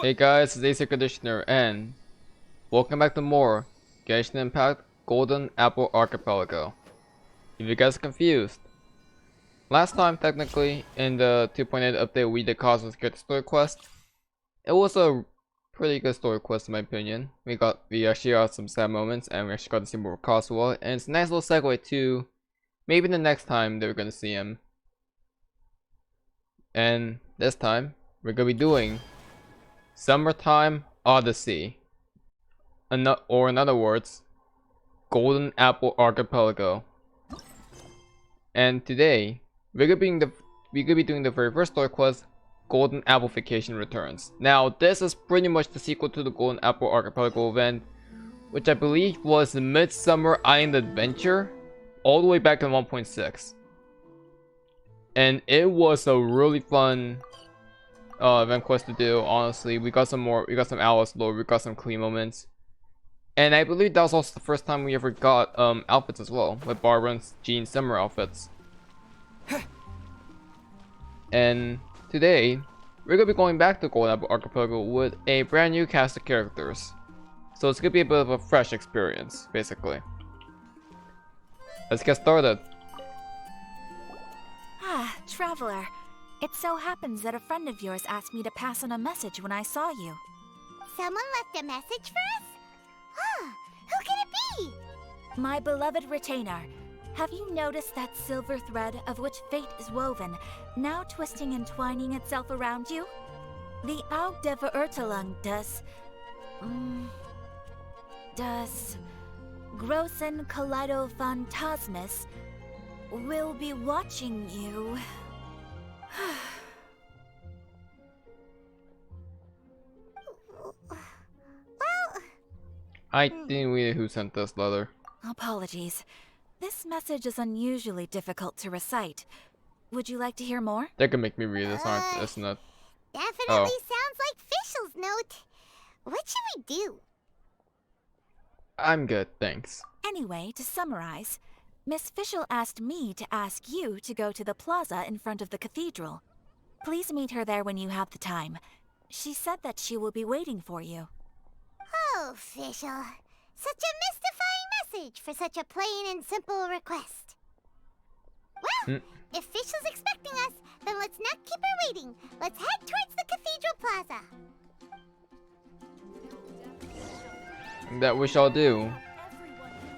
Hey guys, it's ACairconditioner and welcome back to more Genshin Impact Golden Apple Archipelago. If you guys are confused, last time technically in the 2.8 update we did Cosmos Get story quest. It was a pretty good story quest in my opinion. We actually got some sad moments and we actually got to see more Kazuha, and it's a nice little segue to maybe the next time that we're gonna see him. And this time we're gonna be doing Summertime Odyssey, or in other words, Golden Apple Archipelago. And today we're gonna be doing the very first story quest, Golden Apple Vacation Returns. Now this is pretty much the sequel to the Golden Apple Archipelago event, which I believe was the Midsummer Island Adventure, all the way back in 1.6. And it was a really fun event quest to do. Honestly, we got some Alice lore, we got some clean moments, and I believe that was also the first time we ever got outfits as well, with Barbara and Jean's summer outfits. And today we're gonna be going back to Golden Apple Archipelago with a brand new cast of characters, so it's gonna be a bit of a fresh experience basically. Let's get started. Ah, traveler. It so happens that a friend of yours asked me to pass on a message when I saw you. Someone left a message for us? Ah, who can it be? My beloved retainer, have you noticed that silver thread of which fate is woven, now twisting and twining itself around you? The Augdeverurtelung does Grossen Kaleido Phantasmus will be watching you. I didn't read who sent this letter. Apologies. This message is unusually difficult to recite. Would you like to hear more? They can make me read this, isn't it? Definitely sounds like Fischl's note. What should we do? I'm good, thanks. Anyway, to summarize, Miss Fischl asked me to ask you to go to the plaza in front of the cathedral. Please meet her there when you have the time. She said that she will be waiting for you. Oh, Fischl. Such a mystifying message for such a plain and simple request. Well, if Fischl's expecting us, then let's not keep her waiting. Let's head towards the cathedral plaza. That we shall do.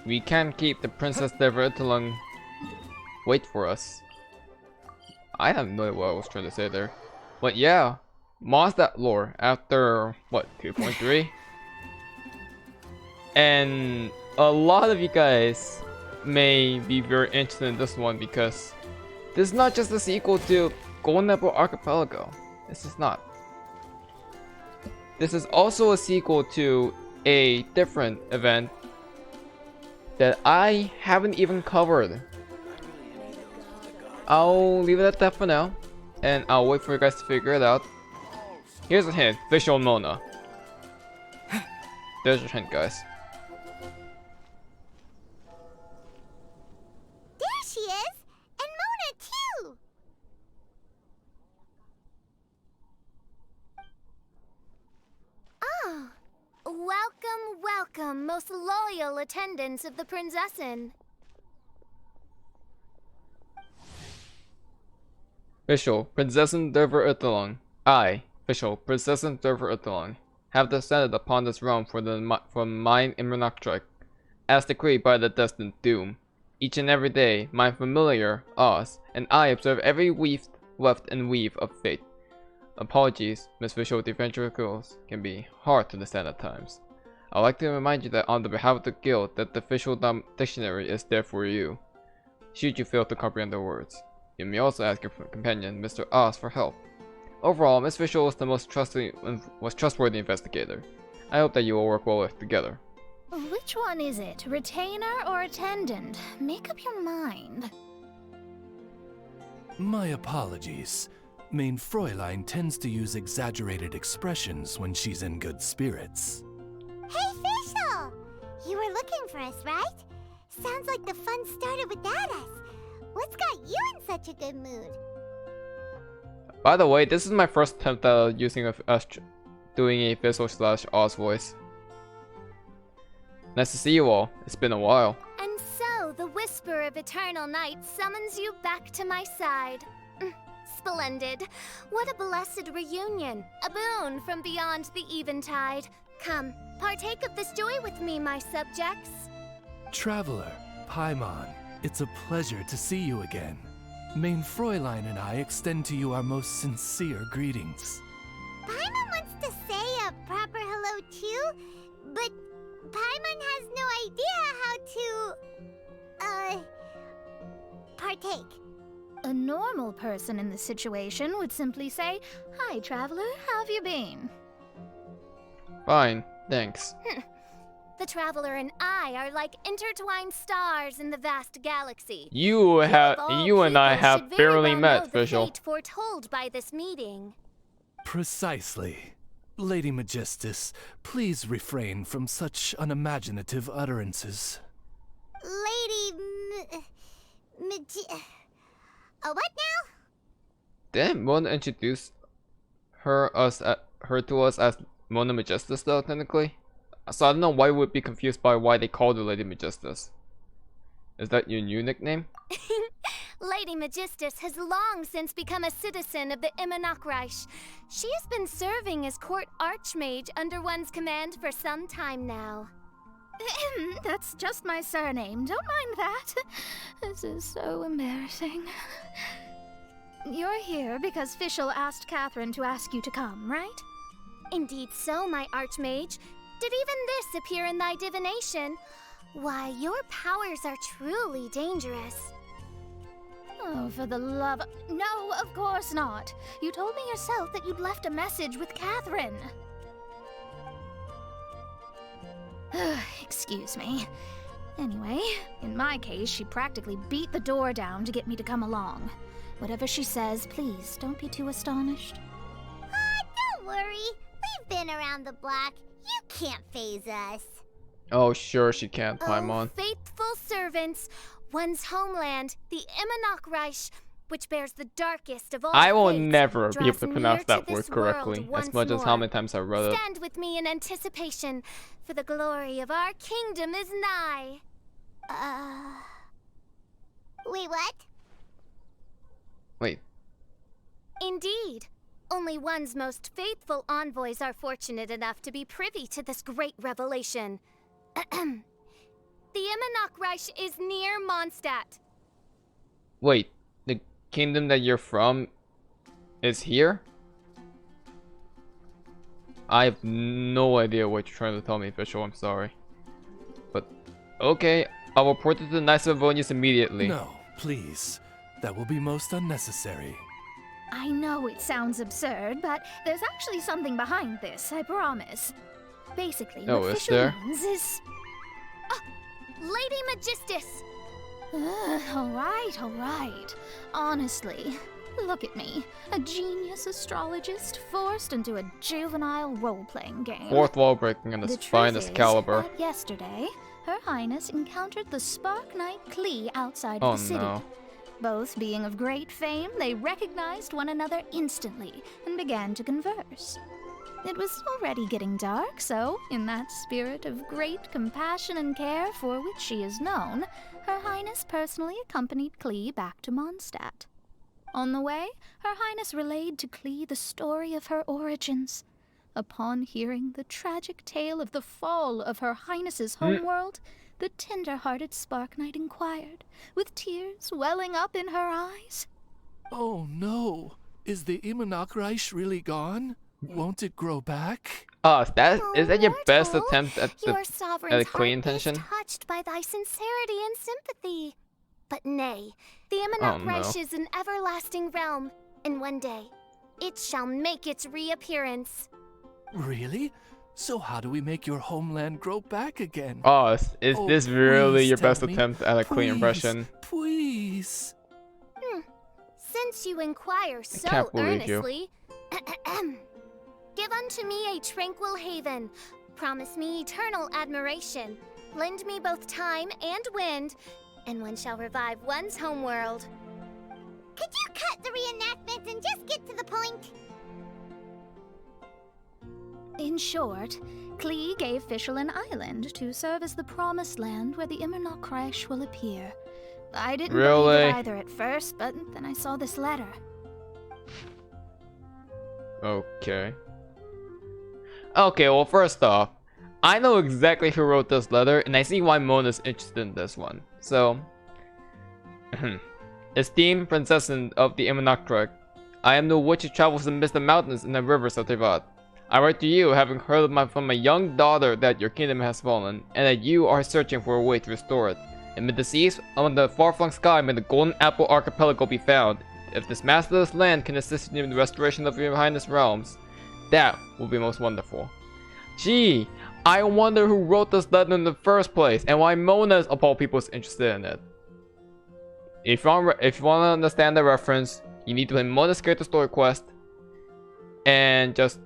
We can't keep the Princess Devertelung wait for us. I have no idea what I was trying to say there. But yeah, Mondstadt lore after, what, 2.3? And a lot of you guys may be very interested in this one because this is not just a sequel to Golden Apple Archipelago. This is not. This is also a sequel to a different event that I haven't even covered. I'll leave it at that for now, and I'll wait for you guys to figure it out. Here's a hint: Fischl and Mona. There's your hint, guys. There she is! And Mona, too! Oh. Welcome, welcome, most loyal attendants of the Prinzessin. Fischl, Prinzessin Devertelung. I, Fischl, Prinzessin Devertelung, have descended upon this realm from mine Immernachtreich, as decreed by the destined doom. Each and every day, my familiar, Oz, and I observe every weft and weave of fate. Apologies, Miss Fischl, the adventure girls can be hard to understand at times. I'd like to remind you that on the behalf of the guild, that the Fischl dictionary is there for you, should you fail to comprehend the words. You may also ask your companion, Mr. Oz, for help. Overall, Miss Fischl was the most trustworthy investigator. I hope that you will work well together. Which one is it? Retainer or attendant? Make up your mind. My apologies. Main Fräulein tends to use exaggerated expressions when she's in good spirits. Hey, Fischl! You were looking for us, right? Sounds like the fun started without us. What's got you in such a good mood? By the way, this is my first attempt at doing a Fischl/Oz voice. Nice to see you all. It's been a while. And so, the whisper of eternal night summons you back to my side. Splendid. What a blessed reunion. A boon from beyond the eventide. Come, partake of this joy with me, my subjects. Traveler, Paimon, it's a pleasure to see you again. Main Fräulein and I extend to you our most sincere greetings. Paimon wants to say a proper hello too, but Paimon has no idea how to, partake. A normal person in this situation would simply say, "Hi, traveler, how have you been?" Fine, thanks. The traveler and I are like intertwined stars in the vast galaxy. You and I have barely met, the Fischl. fate foretold by this meeting. Precisely. Lady Magistus, please refrain from such unimaginative utterances. Lady what now? Didn't Mona introduce her to us as Mona Magistus though, technically? So I don't know why we would be confused by why they called her Lady Magistus. Is that your new nickname? Lady Magistus has long since become a citizen of the Immonachreich. She has been serving as court archmage under one's command for some time now. That's just my surname. Don't mind that. This is so embarrassing. You're here because Fischl asked Catherine to ask you to come, right? Indeed so, my archmage. Did even this appear in thy divination? Why, your powers are truly dangerous. Oh, for the love... No, of course not. You told me yourself that you'd left a message with Catherine. Excuse me. Anyway, in my case, she practically beat the door down to get me to come along. Whatever she says, please don't be too astonished. Don't worry. We've been around the block. You can't phase us. Oh, sure she can, Paimon. Oh, faithful servants, one's homeland, the Immonachreich, which bears the darkest of all I will fates, never be able to draws pronounce near that to word this world correctly, as once much as how more. many times I read it. Stand with me in anticipation, for the glory of our kingdom is nigh. Wait, what? Wait, Indeed. Only one's most faithful envoys are fortunate enough to be privy to this great revelation. The Immonachreich is near Mondstadt. wait, the kingdom that you're from is here? I have no idea what you're trying to tell me, Fischl, I'm sorry. But, okay, I'll report it to the Knights of Avonius immediately. No, please. That will be most unnecessary. I know it sounds absurd, but there's actually something behind this, I promise. Basically, Oh, what is Fischl there? means is... Lady Magistus! All right. Honestly, look at me. A genius astrologist forced into a juvenile role-playing game. Fourth wall breaking on its The truth finest is caliber. that yesterday, Her Highness encountered the Spark Knight Klee outside Oh of the city. no. Both being of great fame, they recognized one another instantly and began to converse. It was already getting dark, so, in that spirit of great compassion and care for which she is known, Her Highness personally accompanied Klee back to Mondstadt. On the way, Her Highness relayed to Klee the story of her origins. Upon hearing the tragic tale of the fall of Her Highness's homeworld, the tender-hearted Spark Knight inquired, with tears welling up in her eyes. Oh no! Is the Immonachreich really gone? Won't it grow back? Is that your best mortal, attempt at Your the sovereign's clean heart intention? is touched by thy sincerity and sympathy. But nay, the Immonachreich no. is an everlasting realm, and one day, it shall make its reappearance. Really? So how do we make your homeland grow back again? Oh, is Oh, this really please your tell best me. attempt at a clean Please, impression? Please. Since you inquire so can't believe you. earnestly, give unto me a tranquil haven, promise me eternal admiration, lend me both time and wind, and one shall revive one's homeworld. Could you cut the reenactment and just get to the point? In short, Klee gave Fischl an island to serve as the promised land where the Immernoch crash will appear. I didn't believe it either at first, but then I saw this letter. Okay. Okay, well, first off, I know exactly who wrote this letter, and I see why Mona's interested in this one. So, esteemed princess of the Immernoch, I am the witch who travels amidst the mountains and the rivers of Tevat. I write to you, having heard from my young daughter that your kingdom has fallen, and that you are searching for a way to restore it. Amid the seas, on the far-flung sky, may the Golden Apple Archipelago be found. If this masterless land can assist you in the restoration of your highness' realms, that will be most wonderful. Gee, I wonder who wrote this letter in the first place, and why Mona, of all people, is interested in it. If you want to understand the reference, you need to play Mona's character story quest, and just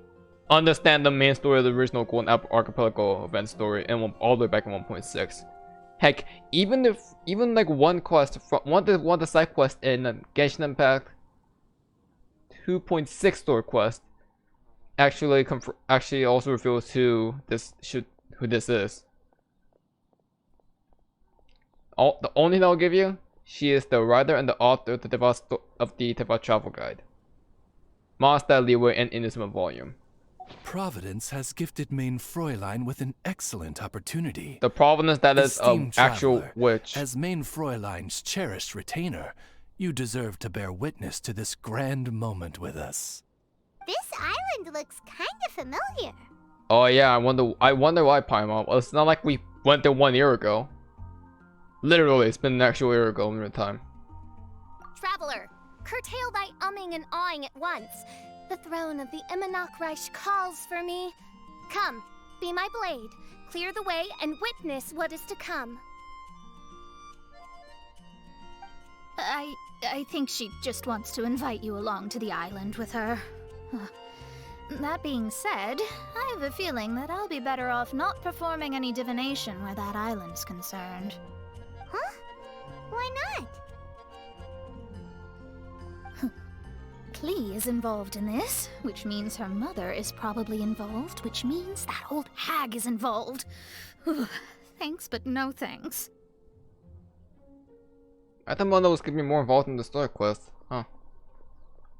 understand the main story of the original Golden Apple Archipelago event story, and all the way back in 1.6. Heck, even like one quest from one of the side quests in Genshin Impact 2.6 story quest actually also reveals who this is. The only thing I'll give you, she is the writer and the author of the Tevat Travel Guide. Mondstadt Leeway and Innocent Volume. Providence has gifted Main Fräulein with an excellent opportunity. The Providence that is Esteemed actual traveler, witch. As Main Fräulein's cherished retainer, you deserve to bear witness to this grand moment with us. This island looks kind of familiar. Oh yeah, I wonder why, Paimon. Well, it's not like we went there 1 year ago. Literally, it's been an actual year ago in real time. Traveler, curtail thy umming and awing at once. The throne of the Immernoch Reich calls for me. Come, be my blade, clear the way, and witness what is to come. I think she just wants to invite you along to the island with her. That being said, I have a feeling that I'll be better off not performing any divination where that island's concerned. Huh? Why not? Klee is involved in this, which means her mother is probably involved, which means that old hag is involved. Thanks, but no thanks. I thought Mona was going to be more involved in the story quest. Huh.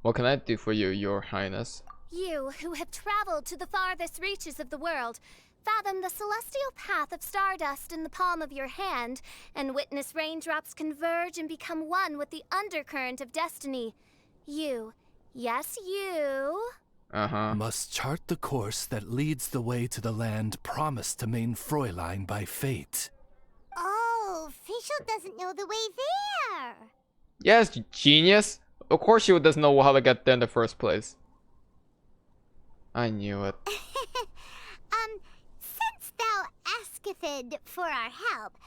What can I do for you, your highness? You, who have traveled to the farthest reaches of the world, fathom the celestial path of stardust in the palm of your hand, and witness raindrops converge and become one with the undercurrent of destiny. You, yes you, must chart the course that leads the way to the land promised to Main Fräulein by fate. Oh, Fischl doesn't know the way there. Yes, you genius. Of course she doesn't know how to get there in the first place. I knew it. Since thou asketh for our help,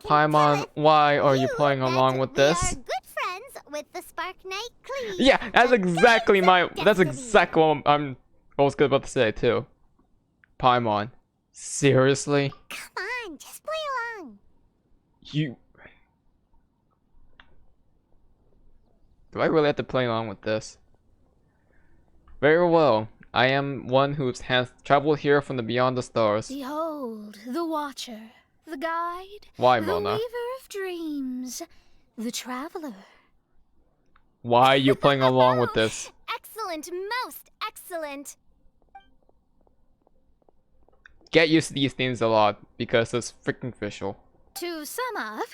Paimon, why are you playing along with this? We are good friends with the Spark Knight Klee. Yeah, that's exactly what I was good about to say too. Paimon, seriously? Come on, just play along. Do I really have to play along with this? Very well. I am one who has traveled here from the beyond the stars. Behold, the Watcher, the Guide, Why, the Mona? Weaver of Dreams, the Traveler. Why are you playing along with this? excellent, most excellent. Get used to these things a lot, because it's freaking Fischl. To sum up,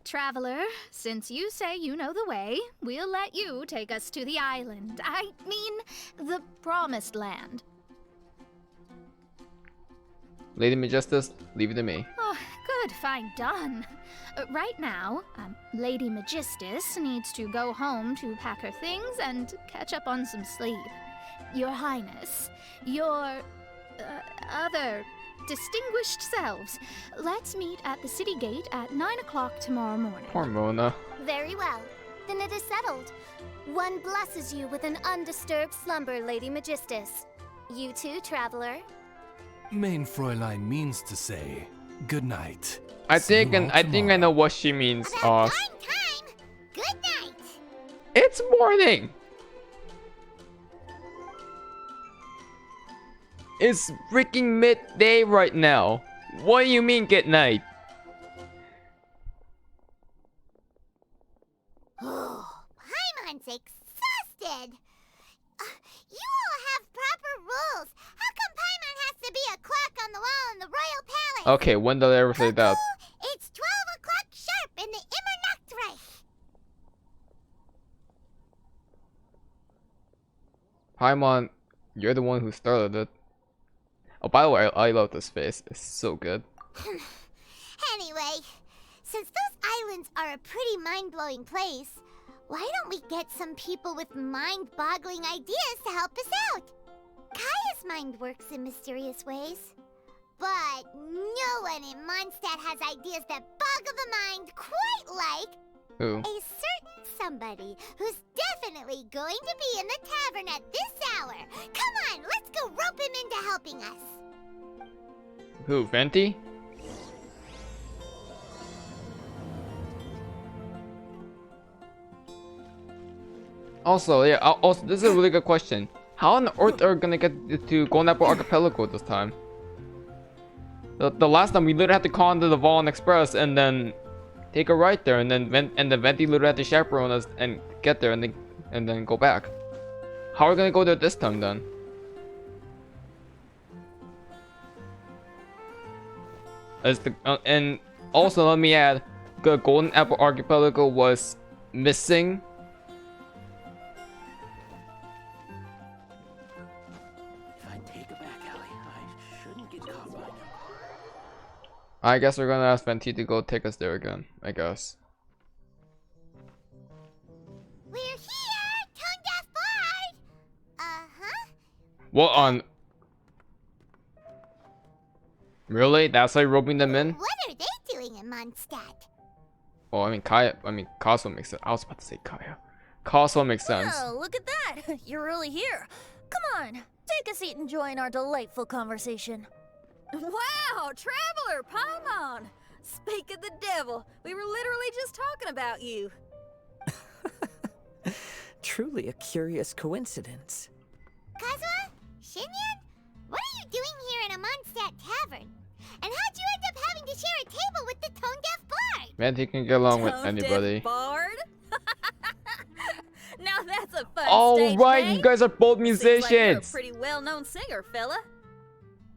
Traveler, since you say you know the way, we'll let you take us to the island. I mean, the Promised Land. Lady Majestus, leave it to me. Oh, good, fine, done. Right now, Lady Majestus needs to go home to pack her things and catch up on some sleep. Your Highness, your other distinguished selves, let's meet at the city gate at 9 o'clock tomorrow morning. Poor Mona. Very well. Then it is settled. One blesses you with an undisturbed slumber, Lady Majestus. You too, Traveler. Main Fräulein means to say, good night. I think I know what she means. About time. Good night. It's morning. It's freaking midday right now. What do you mean get night? Paimon's exhausted. You all have proper rules. How come Paimon has to be a clock on the wall in the royal palace? Okay, when did I ever say that? It's 12 o'clock sharp in the Immernachtreich. Paimon, you're the one who started it. Oh, by the way, I love this face. It's so good. Anyway, since those islands are a pretty mind-blowing place, why don't we get some people with mind-boggling ideas to help us out? Kaya's mind works in mysterious ways. But no one in Mondstadt has ideas that boggle the mind quite like Who? a certain somebody who's definitely going to be in the tavern at this hour. Come on, let's go rope him into helping us. Who? Venti? Also, yeah. Also, this is a really good question. How on earth are we gonna get to Golden Apple Archipelago this time? The last time we literally had to call into the Vaughn Express and then take a right there, and then Venti literally had to chaperone us and get there, and then go back. How are we gonna go there this time then? And also let me add, the Golden Apple Archipelago was missing. If I take a back alley, I shouldn't get caught by them. I guess we're gonna ask Venti to go take us there again, I guess. We're here, Tone Deaf Bard! Uh-huh. What on? Really? That's like roping them in? What are they doing in Mondstadt? Well, I mean, Kazuha makes sense. I was about to say Kaya. Kazuha makes sense. Oh, look at that! You're really here. Come on, take a seat and join our delightful conversation. Wow, Traveler Paimon! Speak of the devil, we were literally just talking about you. Truly a curious coincidence. Kazuha? Xinyan? What are you doing here in a Mondstadt tavern? And how'd you end up having to share a table with the Tone Deaf Bard? Venti can get along with Tone Deaf anybody. Bard? Now that's a fun All stage right, name. you guys are both Seems like you're a musicians. pretty well-known singer, fella.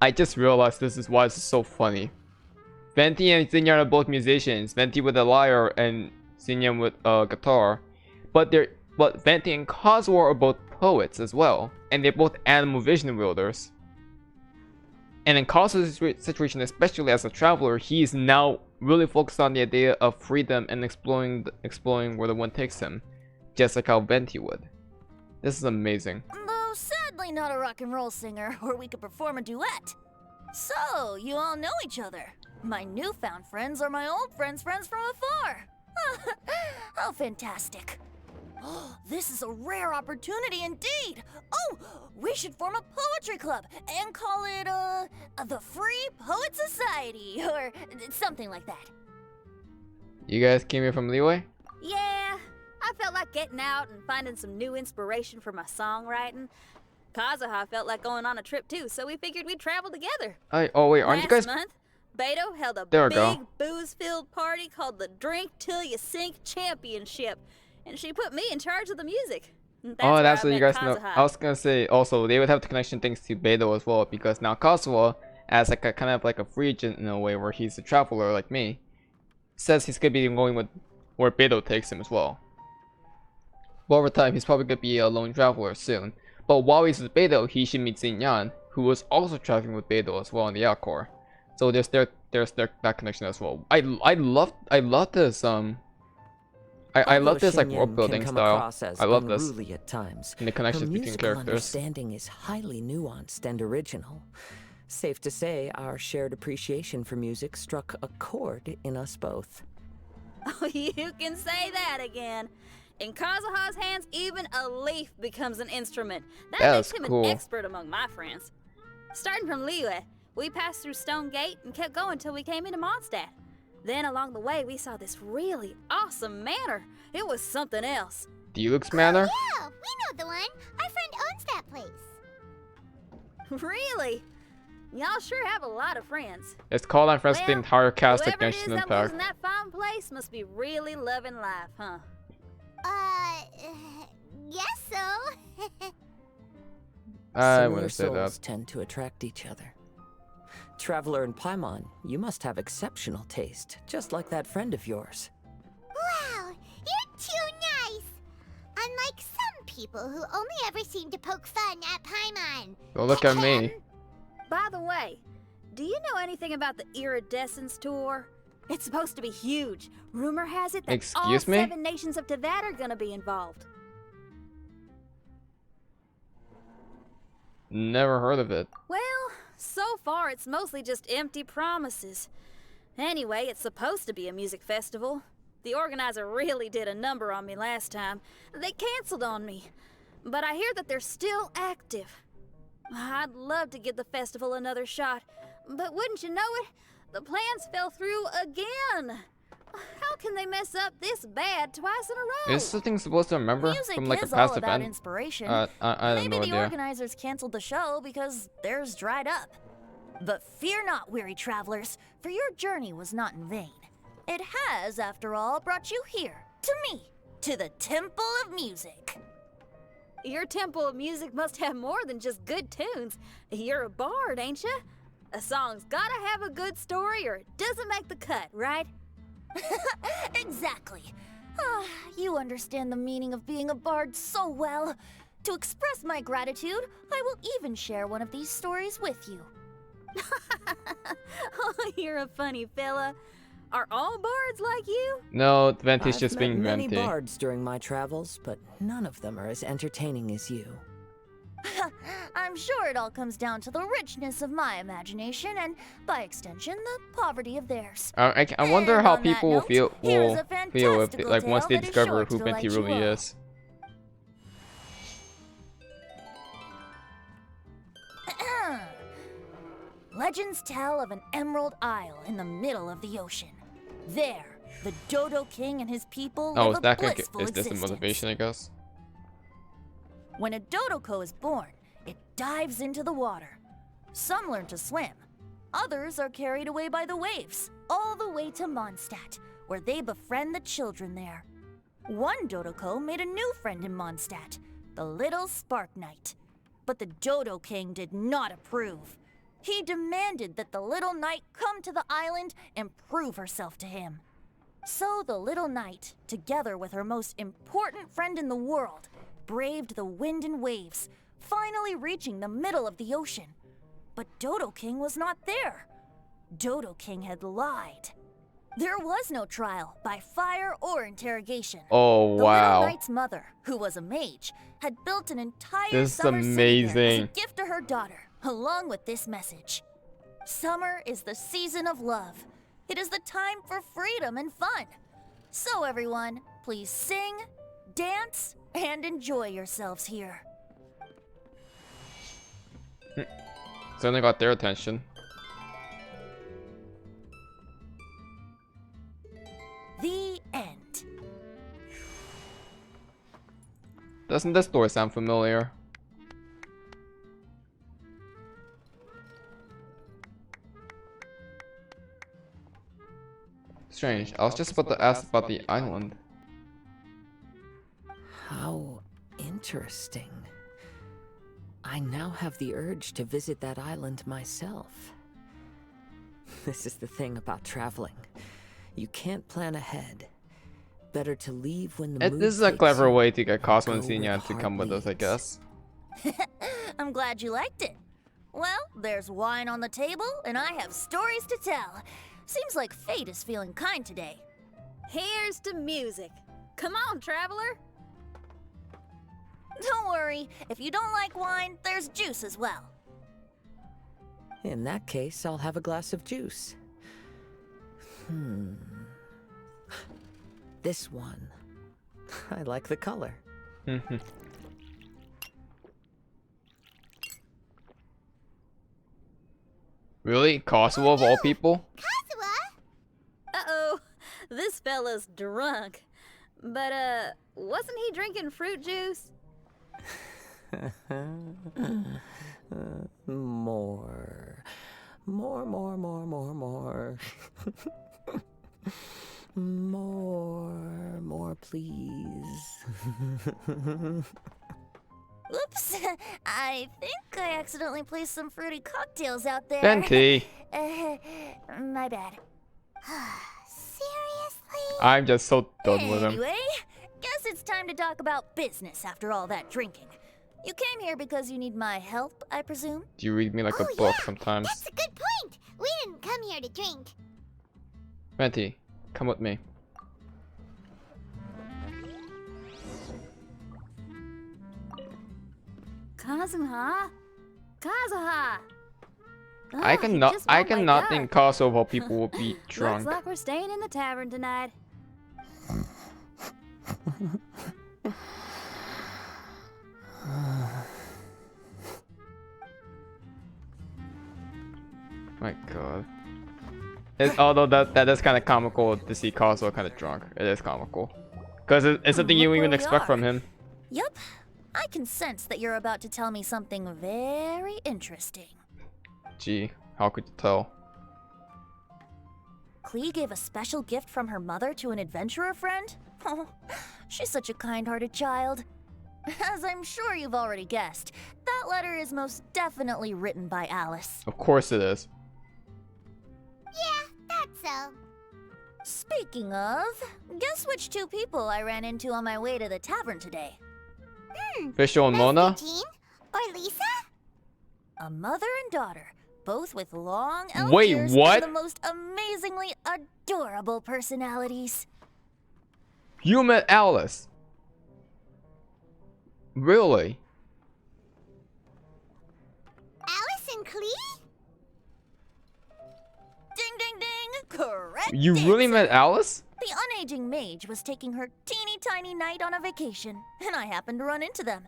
I just realized this is why this is so funny. Venti and Xinyan are both musicians. Venti with a lyre and Xinyan with a guitar. But Venti and Kazuha are both poets as well, and they're both animal vision wielders. And in Kazuha's situation, especially as a traveler, he is now really focused on the idea of freedom and exploring where the wind takes him, just like how Venti would. This is amazing. Though sadly not a rock and roll singer, or we could perform a duet. So, you all know each other. My newfound friends are my old friends' friends from afar. How fantastic. This is a rare opportunity indeed. Oh, we should form a poetry club and call it, the Free Poet Society, or something like that. You guys came here from Leeway? Yeah, I felt like getting out and finding some new inspiration for my songwriting. Kazuha felt like going on a trip too, so we figured we'd travel together. Oh wait, aren't you guys? Last month, Beto held a There we big go. booze-filled party called the Drink Till You Sink Championship, and she put me in charge of the music. And Oh, that's where what I you met guys know. Kazuha. I was gonna say also they would have the connection thanks to Beto as well, because now Kazuha, as like a kind of like a free agent in a way where he's a traveler like me, says he's gonna be going with where Beto takes him as well. But over time, he's probably gonna be a lone traveler soon. But while he's with Beto, he should meet Xinyan, who was also traveling with Beto as well in the Acor. So there's that connection as well. I love this I love this like world building style. I love this. At times, And the connections her between musical characters. understanding is highly nuanced and original. Safe to say, our shared appreciation for music struck a chord in us both. Oh, you can say that again. In Kazuha's hands, even a leaf becomes an instrument. That That's makes him cool. an expert among my friends. Starting from Liyue, we passed through Stone Gate and kept going till we came into Mondstadt. Then along the way, we saw this really awesome manor. It was something else. Deluxe Manor? Yeah, we know the one. Our friend owns that place. Really? Y'all sure have a lot of friends. It's called I'm friends with the Well, entire cast of whoever it is Genshin that lives Impact. in that fine place must be really loving life, huh? Guess so. I Similar wouldn't say souls that. tend to attract each other. Traveler and Paimon, you must have exceptional taste, just like that friend of yours. Wow, you're too nice. Unlike some people who only ever seem to poke fun at Paimon. Don't look at me. By the way, do you know anything about the Iridescence tour? It's supposed to be huge. Rumor has it that Excuse all me? 7 nations of Teyvat are gonna be involved. Never heard of it. Well, so far it's mostly just empty promises. Anyway, it's supposed to be a music festival. The organizer really did a number on me last time. They canceled on me. But I hear that they're still active. I'd love to give the festival another shot, but wouldn't you know it, the plans fell through again. How can they mess up this bad twice in a row? Is this thing supposed to remember Music from like a is past all about event? inspiration. I have Maybe no the idea. organizers canceled the show because theirs dried up. But fear not, weary travelers, for your journey was not in vain. It has, after all, brought you here, to me, to the Temple of Music. Your Temple of Music must have more than just good tunes. You're a bard, ain't ya? A song's gotta have a good story or it doesn't make the cut, right? Exactly. Ah, you understand the meaning of being a bard so well. To express my gratitude, I will even share one of these stories with you. Oh, you're a funny fella. Are all bards like you? No, Venti's I've just met being many Venti. bards during my travels, but none of them are as entertaining as you. I'm sure it all comes down to the richness of my imagination and, by extension, the poverty of theirs. I wonder And how on that people will note, feel here is a if fantastical like once tale they that is discover sure who to Venti delight you really all. is. Legends tell of an emerald isle in the middle of the ocean. There, the Dodo King and his people Oh, live is a that blissful is this the existence. motivation, I guess? When a Dodoko is born, it dives into the water. Some learn to swim. Others are carried away by the waves, all the way to Mondstadt, where they befriend the children there. One Dodoko made a new friend in Mondstadt, the little Spark Knight. But the Dodo King did not approve. He demanded that the little knight come to the island and prove herself to him. So the little knight, together with her most important friend in the world, braved the wind and waves, finally reaching the middle of the ocean. But Dodo King was not there. Dodo King had lied. There was no trial by fire or interrogation. Oh The wow. little knight's mother, who was a mage, had built an entire This is summer city there as amazing. a gift to her daughter, along with this message. Summer is the season of love. It is the time for freedom and fun. So everyone, please sing, dance, and enjoy yourselves here. Certainly got their attention. The end. Doesn't this story sound familiar? Strange. I was just about to ask about the island. How interesting. I now have the urge to visit that island myself. This is the thing about traveling. You can't plan ahead. Better to leave when the mood This is a takes clever you, way to get or Cosmo and go where Xinyan the to heart come with us, I leads. guess. I'm glad you liked it. Well, there's wine on the table, and I have stories to tell. Seems like fate is feeling kind today. Here's to music. Come on, traveler. Don't worry, if you don't like wine, there's juice as well. In that case, I'll have a glass of juice. This one. I like the color. Really? Kosovo of all people? Kazuha? Uh-oh, this fella's drunk. But, wasn't he drinking fruit juice? More. More, more, more, more, more. More, please. Oops, I think I accidentally placed some fruity cocktails out there. Venti. My bad. Seriously? I'm just so done with him. Anyway, guess it's time to talk about business after all that drinking. You came here because you need my help, I presume? Do you read me like a Oh, book yeah, sometimes? That's a good point. We didn't come here to drink. Venti, come with me. Kazuha? Kazuha! I He cannot just won't wake up. think Kosovo people will be Looks drunk. like we're staying in the tavern tonight. My god. Although that is kind of comical to see Kosovo kind of drunk. It is comical. Because it's something you Look wouldn't where we expect from are. him. Yup. I can sense that you're about to tell me something very interesting. Gee, how could you tell? Klee gave a special gift from her mother to an adventurer friend? Oh, she's such a kind-hearted child. As I'm sure you've already guessed, that letter is most definitely written by Alice. Of course it is. Yeah, that's so. Speaking of, guess which two people I ran into on my way to the tavern today? Fischl and Mona? Master Jean? Or Lisa? A mother and daughter, both with long elf Wait, ears what? and the most amazingly adorable personalities. You met Alice? Really? Alice and Klee? Ding ding ding! Correct You really answer. met Alice? The unaging mage was taking her teeny tiny knight on a vacation, and I happened to run into them.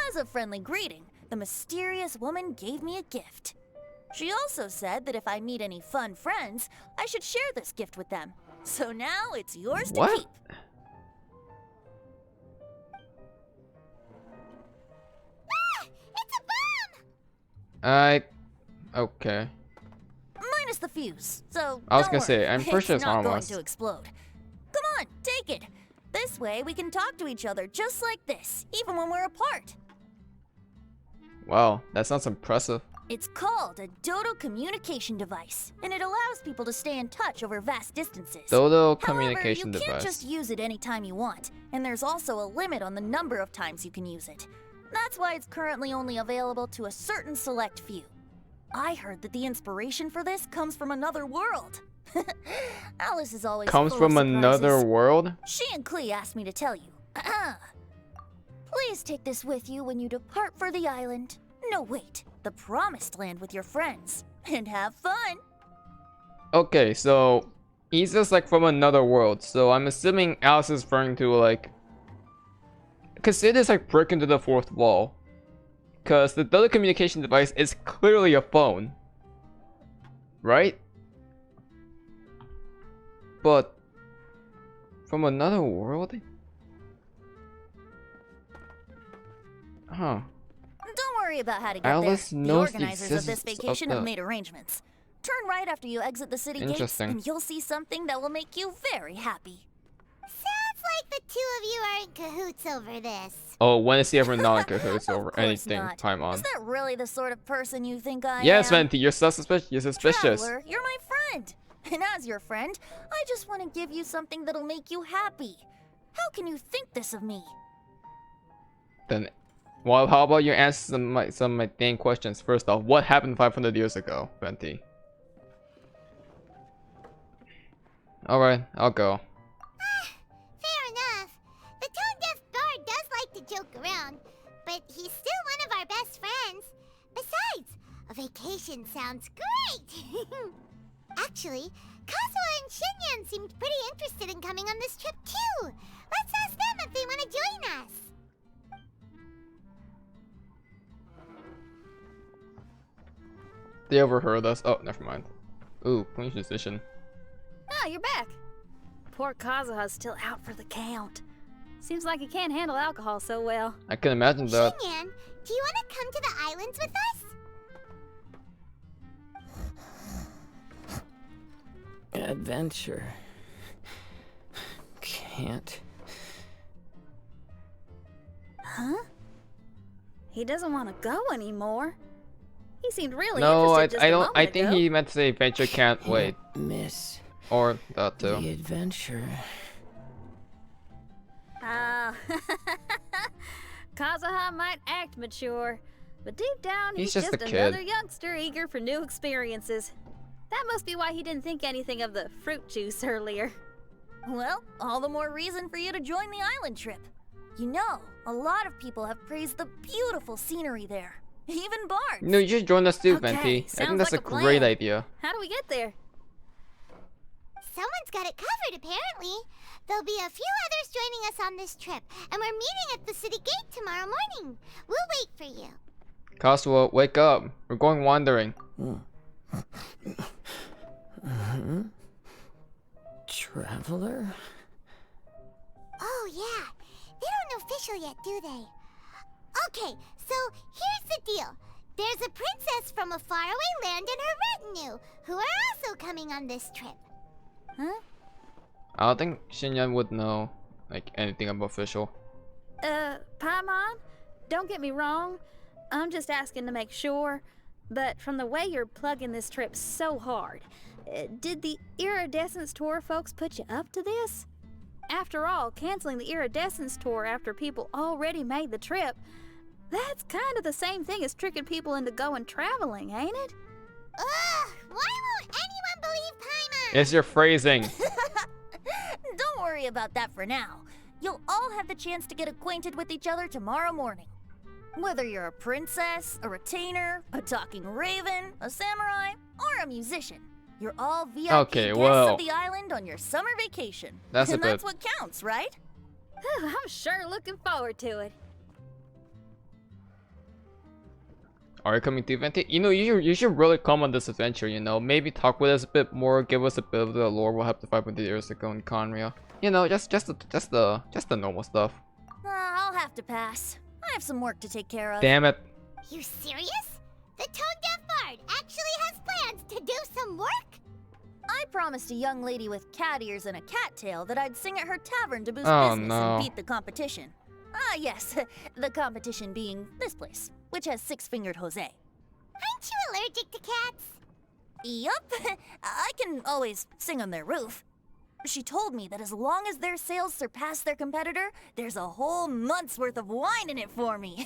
As a friendly greeting, the mysterious woman gave me a gift. She also said that if I meet any fun friends, I should share this gift with them. So now it's yours to What? keep. Ah! It's a bomb! Okay. Minus the fuse, so I was don't gonna say, worry, I'm pretty sure it's not harmless. going to explode. Come on, take it. This way we can talk to each other just like this, even when we're apart. Wow, that sounds impressive. It's called a Dodo communication device, and it allows people to stay in touch over vast distances. Dodo However, communication you can't device. just use it anytime you want, and there's also a limit on the number of times you can use it. That's why it's currently only available to a certain select few. I heard that the inspiration for this comes from another world. Alice is always Comes full of from another surprises. world? She and Klee asked me to tell you. Please take this with you when you depart for the island. No, wait, the promised land with your friends. And have fun. Okay, so he's just like from another world. So I'm assuming Alice is referring to like, because it is like breaking into the fourth wall. Because the Dodo communication device is clearly a phone, right? But from another world? Huh. Don't worry about how to get Alice there. The knows the organizers of this existence of vacation the- have made arrangements. Turn right after you exit the city gates, Interesting. and you'll see something that will make you very happy. Sounds like the two of you are in cahoots over this. Oh, when is he ever not in cahoots Of over course anything? not. Time on. Is that really the sort of person you think I Yes, am? Venti, you're so suspicious. You're suspicious. Traveler, you're my friend. And as your friend, I just want to give you something that'll make you happy. How can you think this of me? Then, well, how about you answer some of my dang questions? First off, what happened 500 years ago, Venti? Alright, I'll go. Fair enough. The tone-deaf bard does like to joke around, but he's still one of our best friends. Besides, a vacation sounds great! Actually, Kazuha and Xinyan seemed pretty interested in coming on this trip too. Let's ask them if they want to join us. They overheard us. Oh, never mind. Ooh, clean decision. Ah, you're back. Poor Kazuha's still out for the count. Seems like he can't handle alcohol so well. I can imagine that. Xinyan, do you want to come to the islands with us? adventure. Can't. Huh? He doesn't want to go anymore. He seemed really No, interested just I a don't. moment I think ago. he meant to say adventure can't wait, Miss or that too. the adventure. Ah, Kazuha might act mature, but deep down He's he's just a kid. another youngster eager for new experiences. That must be why he didn't think anything of the fruit juice earlier. Well, all the more reason for you to join the island trip. You know, a lot of people have praised the beautiful scenery there. Even Bart. No, you should join us too, Okay, Venti. I think sounds that's like a a great plan. idea. How do we get there? Someone's got it covered, apparently. There'll be a few others joining us on this trip, and we're meeting at the city gate tomorrow morning. We'll wait for you. Kazuha, wake up. We're going wandering. Traveler? Oh, yeah. They don't know Fischl yet, do they? Okay, so here's the deal. There's a princess from a faraway land and her retinue, who are also coming on this trip. Huh? I don't think Xinyan would know like anything about Fischl. Paimon? Don't get me wrong. I'm just asking to make sure. But from the way you're plugging this trip so hard, did the Iridescence Tour folks put you up to this? After all, canceling the Iridescence Tour after people already made the trip, that's kind of the same thing as tricking people into going traveling, ain't it? Ugh, why won't anyone believe Paimon? It's your phrasing. Don't worry about that for now. You'll all have the chance to get acquainted with each other tomorrow morning. Whether you're a princess, a retainer, a talking raven, a samurai, or a musician, you're all VIP Okay, guests well, of the island on your summer vacation. that's a and that's bit- what counts, right? I'm sure looking forward to it. Are you coming to Venti? You know, you should really come on this adventure, you know. Maybe talk with us a bit more, give us a bit of the lore we'll have to fight with the Ursico and Conria. You know, just the normal stuff. I'll have to pass. I have some work to take care of. Damn it. You serious? The tone-deaf bard actually has plans to do some work? I promised a young lady with cat ears and a cat tail that I'd sing at her tavern to boost Oh, business no. and beat the competition. Ah, yes, the competition being this place, which has six-fingered Jose. Aren't you allergic to cats? Yup, I can always sing on their roof. She told me that as long as their sales surpass their competitor, there's a whole month's worth of wine in it for me.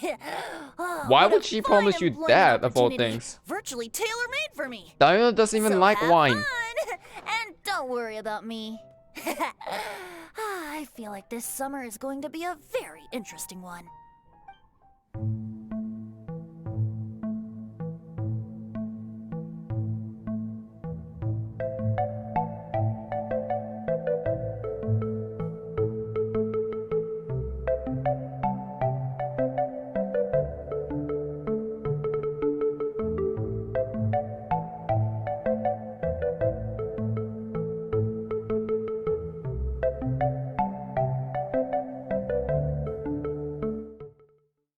Oh, Why what a would she fine promise you employment that, of all opportunity. things? Virtually tailor-made for me. Diana doesn't even So like have wine. fun, and don't worry about me. I feel like this summer is going to be a very interesting one.